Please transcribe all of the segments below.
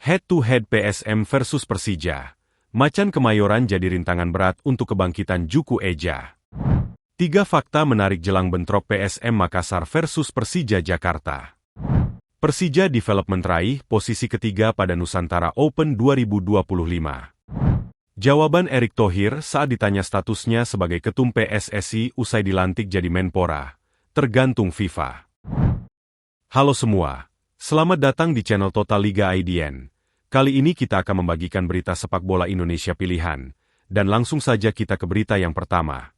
Head-to-head PSM versus Persija. Macan Kemayoran jadi rintangan berat untuk kebangkitan Juku Eja. 3 fakta menarik jelang bentrok PSM Makassar versus Persija Jakarta. Persija Development raih posisi ketiga pada Nusantara Open 2025. Jawaban Erick Thohir saat ditanya statusnya sebagai ketum PSSI usai dilantik jadi Menpora, tergantung FIFA. Halo semua, selamat datang di channel Total Liga IDN. Kali ini kita akan membagikan berita sepak bola Indonesia pilihan, dan langsung saja kita ke berita yang pertama.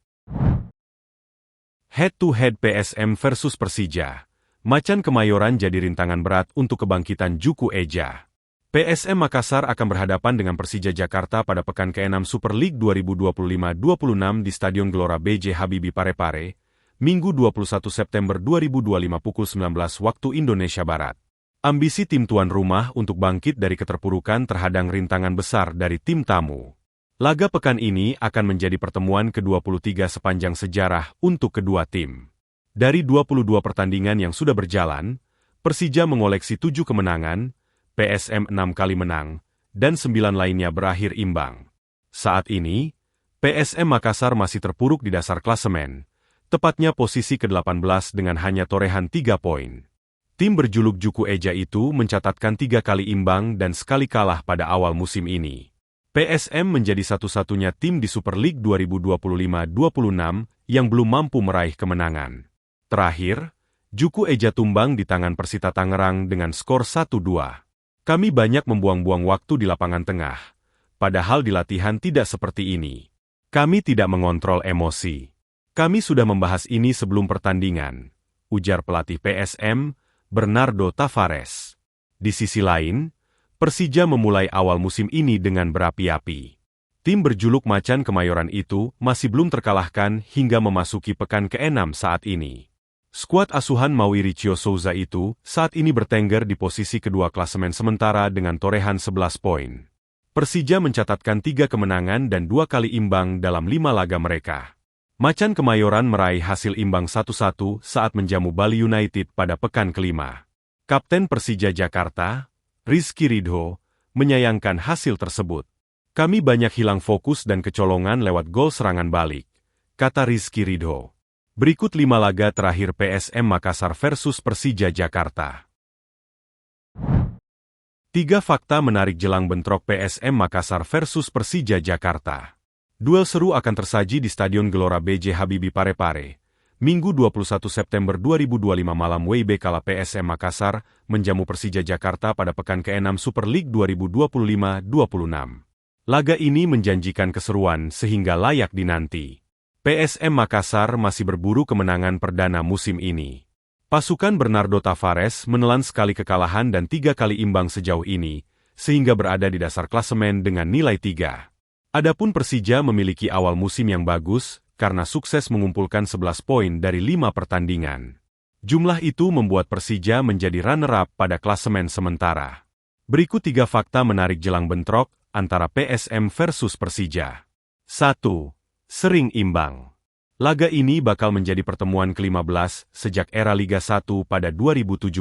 Head-to-head PSM versus Persija. Macan Kemayoran jadi rintangan berat untuk kebangkitan Juku Eja. PSM Makassar akan berhadapan dengan Persija Jakarta pada pekan ke-6 Super League 2025-26 di Stadion Gelora B.J. Habibie Parepare, Minggu 21 September 2025 pukul 19 waktu Indonesia Barat. Ambisi tim tuan rumah untuk bangkit dari keterpurukan terhadang rintangan besar dari tim tamu. Laga pekan ini akan menjadi pertemuan ke-23 sepanjang sejarah untuk kedua tim. Dari 22 pertandingan yang sudah berjalan, Persija mengoleksi 7 kemenangan, PSM 6 kali menang, dan 9 lainnya berakhir imbang. Saat ini, PSM Makassar masih terpuruk di dasar klasemen, tepatnya posisi ke-18 dengan hanya torehan 3 poin. Tim berjuluk Juku Eja itu mencatatkan 3 kali imbang dan sekali kalah pada awal musim ini. PSM menjadi satu-satunya tim di Super League 2025-26 yang belum mampu meraih kemenangan. Terakhir, Juku Eja tumbang di tangan Persita Tangerang dengan skor 1-2. Kami banyak membuang-buang waktu di lapangan tengah, padahal di latihan tidak seperti ini. Kami tidak mengontrol emosi. Kami sudah membahas ini sebelum pertandingan, ujar pelatih PSM, Bernardo Tavares. Di sisi lain, Persija memulai awal musim ini dengan berapi-api. Tim berjuluk Macan Kemayoran itu masih belum terkalahkan hingga memasuki pekan ke-6 saat ini. Skuad asuhan Mauricio Souza itu saat ini bertengger di posisi kedua klasemen sementara dengan torehan 11 poin. Persija mencatatkan 3 kemenangan dan 2 kali imbang dalam 5 laga mereka. Macan Kemayoran meraih hasil imbang 1-1 saat menjamu Bali United pada pekan ke-5. Kapten Persija Jakarta, Rizky Ridho, menyayangkan hasil tersebut. Kami banyak hilang fokus dan kecolongan lewat gol serangan balik, kata Rizky Ridho. Berikut 5 laga terakhir PSM Makassar versus Persija Jakarta. 3 fakta menarik jelang bentrok PSM Makassar versus Persija Jakarta. Duel seru akan tersaji di Stadion Gelora B.J. Habibie Parepare, Minggu 21 September 2025 malam WIB kala PSM Makassar menjamu Persija Jakarta pada pekan ke-6 Super League 2025-26. Laga ini menjanjikan keseruan sehingga layak dinanti. PSM Makassar masih berburu kemenangan perdana musim ini. Pasukan Bernardo Tavares menelan sekali kekalahan dan 3 kali imbang sejauh ini, sehingga berada di dasar klasemen dengan nilai 3. Adapun Persija memiliki awal musim yang bagus, karena sukses mengumpulkan 11 poin dari 5 pertandingan. Jumlah itu membuat Persija menjadi runner-up pada klasemen sementara. Berikut 3 fakta menarik jelang bentrok antara PSM versus Persija. 1. Sering imbang. Laga ini bakal menjadi pertemuan ke-15 sejak era Liga 1 pada 2017.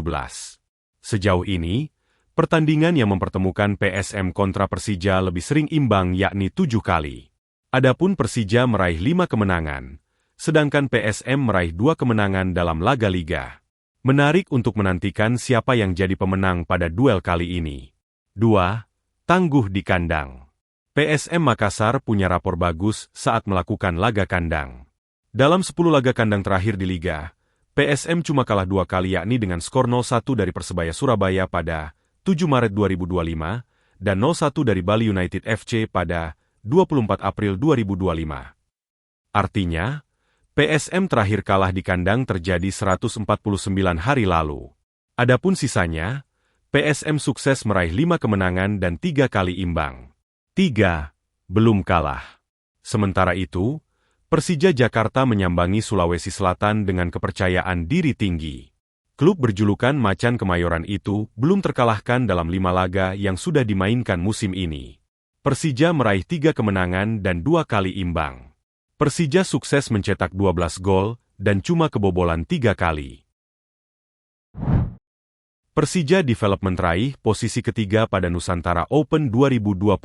Sejauh ini, pertandingan yang mempertemukan PSM kontra Persija lebih sering imbang yakni 7 kali. Adapun Persija meraih 5 kemenangan, sedangkan PSM meraih 2 kemenangan dalam laga liga. Menarik untuk menantikan siapa yang jadi pemenang pada duel kali ini. 2. Tangguh di kandang. PSM Makassar punya rapor bagus saat melakukan laga kandang. Dalam 10 laga kandang terakhir di liga, PSM cuma kalah 2 kali yakni dengan skor 0-1 dari Persebaya Surabaya pada 7 Maret 2025, dan 0-1 dari Bali United FC pada 24 April 2025. Artinya, PSM terakhir kalah di kandang terjadi 149 hari lalu. Adapun sisanya, PSM sukses meraih 5 kemenangan dan 3 kali imbang. 3. Belum kalah. Sementara itu, Persija Jakarta menyambangi Sulawesi Selatan dengan kepercayaan diri tinggi. Klub berjulukan Macan Kemayoran itu belum terkalahkan dalam 5 laga yang sudah dimainkan musim ini. Persija meraih 3 kemenangan dan 2 kali imbang. Persija sukses mencetak 12 gol dan cuma kebobolan 3 kali. Persija Development raih posisi ketiga pada Nusantara Open 2025.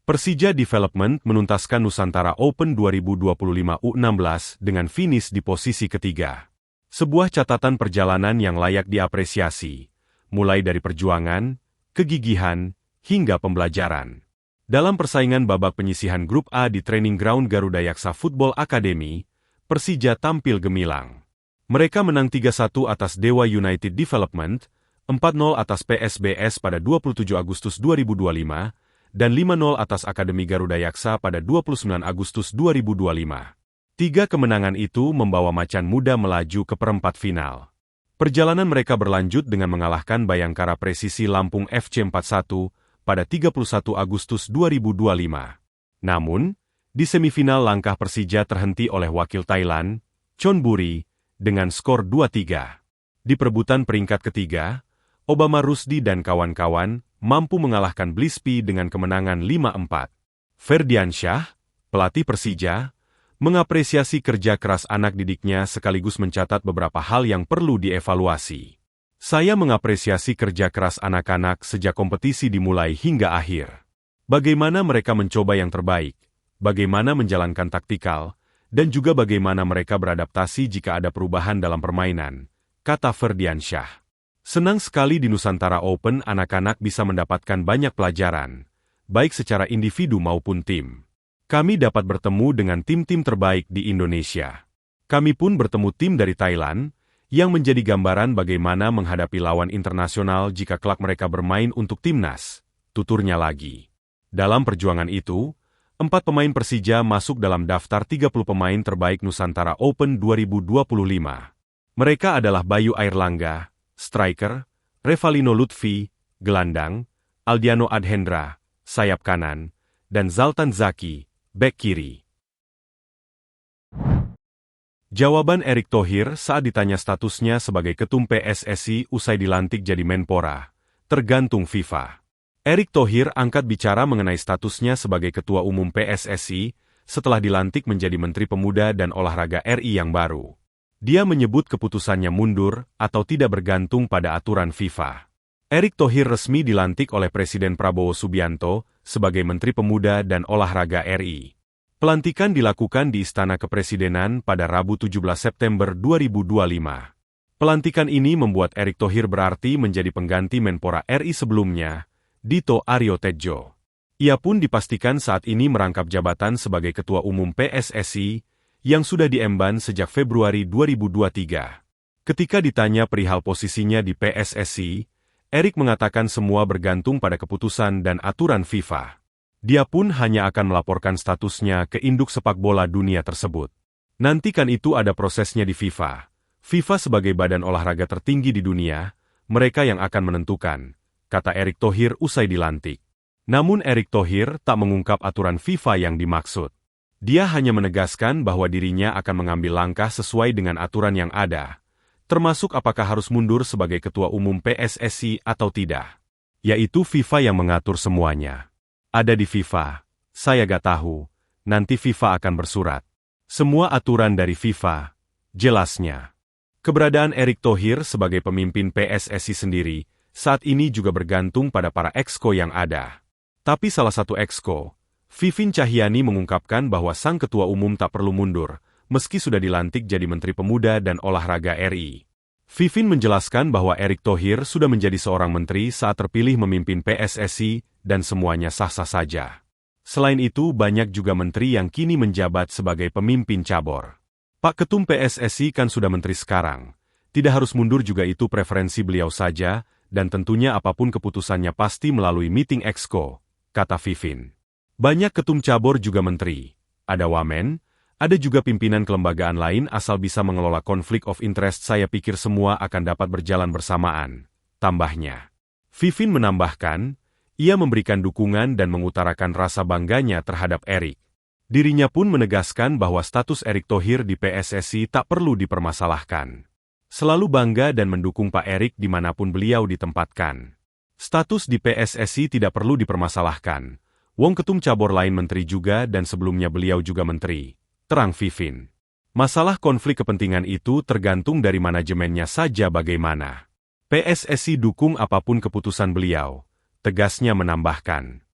Persija Development menuntaskan Nusantara Open 2025 U16 dengan finish di posisi ketiga. Sebuah catatan perjalanan yang layak diapresiasi, mulai dari perjuangan, kegigihan, hingga pembelajaran. Dalam persaingan babak penyisihan Grup A di Training Ground Garuda Yaksa Football Academy, Persija tampil gemilang. Mereka menang 3-1 atas Dewa United Development, 4-0 atas PSBS pada 27 Agustus 2025, dan 5-0 atas Akademi Garuda Yaksa pada 29 Agustus 2025. 3 kemenangan itu membawa Macan Muda melaju ke perempat final. Perjalanan mereka berlanjut dengan mengalahkan Bayangkara Presisi Lampung FC 4-1 pada 31 Agustus 2025. Namun, di semifinal langkah Persija terhenti oleh wakil Thailand, Chonburi, dengan skor 2-3. Di perebutan peringkat ketiga, Obama Rusdi dan kawan-kawan mampu mengalahkan Blispi dengan kemenangan 5-4. Ferdiansyah, pelatih Persija, mengapresiasi kerja keras anak didiknya sekaligus mencatat beberapa hal yang perlu dievaluasi. Saya mengapresiasi kerja keras anak-anak sejak kompetisi dimulai hingga akhir. Bagaimana mereka mencoba yang terbaik, bagaimana menjalankan taktikal, dan juga bagaimana mereka beradaptasi jika ada perubahan dalam permainan, kata Ferdiansyah. Senang sekali di Nusantara Open anak-anak bisa mendapatkan banyak pelajaran, baik secara individu maupun tim. Kami dapat bertemu dengan tim-tim terbaik di Indonesia. Kami pun bertemu tim dari Thailand, yang menjadi gambaran bagaimana menghadapi lawan internasional jika kelak mereka bermain untuk timnas, tuturnya lagi. Dalam perjuangan itu, 4 pemain Persija masuk dalam daftar 30 pemain terbaik Nusantara Open 2025. Mereka adalah Bayu Airlangga, striker, Revalino Lutfi, gelandang, Aldiano Adhendra, sayap kanan, dan Zaltan Zaki, bek kiri. Jawaban Erick Thohir saat ditanya statusnya sebagai ketum PSSI usai dilantik jadi Menpora, tergantung FIFA. Erick Thohir angkat bicara mengenai statusnya sebagai Ketua Umum PSSI setelah dilantik menjadi Menteri Pemuda dan Olahraga RI yang baru. Dia menyebut keputusannya mundur atau tidak bergantung pada aturan FIFA. Erick Thohir resmi dilantik oleh Presiden Prabowo Subianto sebagai Menteri Pemuda dan Olahraga RI. Pelantikan dilakukan di Istana Kepresidenan pada Rabu 17 September 2025. Pelantikan ini membuat Erick Thohir berarti menjadi pengganti Menpora RI sebelumnya, Dito Aryo Tejo. Ia pun dipastikan saat ini merangkap jabatan sebagai Ketua Umum PSSI, yang sudah diemban sejak Februari 2023. Ketika ditanya perihal posisinya di PSSI, Erick mengatakan semua bergantung pada keputusan dan aturan FIFA. Dia pun hanya akan melaporkan statusnya ke induk sepak bola dunia tersebut. Nantikan itu ada prosesnya di FIFA. FIFA sebagai badan olahraga tertinggi di dunia, mereka yang akan menentukan, kata Erick Thohir usai dilantik. Namun Erick Thohir tak mengungkap aturan FIFA yang dimaksud. Dia hanya menegaskan bahwa dirinya akan mengambil langkah sesuai dengan aturan yang ada, termasuk apakah harus mundur sebagai Ketua Umum PSSI atau tidak. Yaitu FIFA yang mengatur semuanya. Ada di FIFA, saya gak tahu, nanti FIFA akan bersurat. Semua aturan dari FIFA, jelasnya. Keberadaan Erick Thohir sebagai pemimpin PSSI sendiri, saat ini juga bergantung pada para exco yang ada. Tapi salah satu exco, Vivin Cahyani mengungkapkan bahwa sang ketua umum tak perlu mundur, meski sudah dilantik jadi Menteri Pemuda dan Olahraga RI. Vivin menjelaskan bahwa Erick Thohir sudah menjadi seorang menteri saat terpilih memimpin PSSI dan semuanya sah-sah saja. Selain itu banyak juga menteri yang kini menjabat sebagai pemimpin cabur. Pak Ketum PSSI kan sudah menteri sekarang. Tidak harus mundur juga itu preferensi beliau saja, dan tentunya apapun keputusannya pasti melalui meeting exco, kata Vivin. Banyak ketum cabur juga menteri, ada wamen, ada juga pimpinan kelembagaan lain asal bisa mengelola konflik of interest saya pikir semua akan dapat berjalan bersamaan, tambahnya. Vivin menambahkan, ia memberikan dukungan dan mengutarakan rasa bangganya terhadap Erick. Dirinya pun menegaskan bahwa status Erick Thohir di PSSI tak perlu dipermasalahkan. Selalu bangga dan mendukung Pak Erick dimanapun beliau ditempatkan. Status di PSSI tidak perlu dipermasalahkan. Wong ketum cabur lain menteri juga dan sebelumnya beliau juga menteri, terang Vivin. Masalah konflik kepentingan itu tergantung dari manajemennya saja bagaimana. PSSI dukung apapun keputusan beliau, tegasnya menambahkan.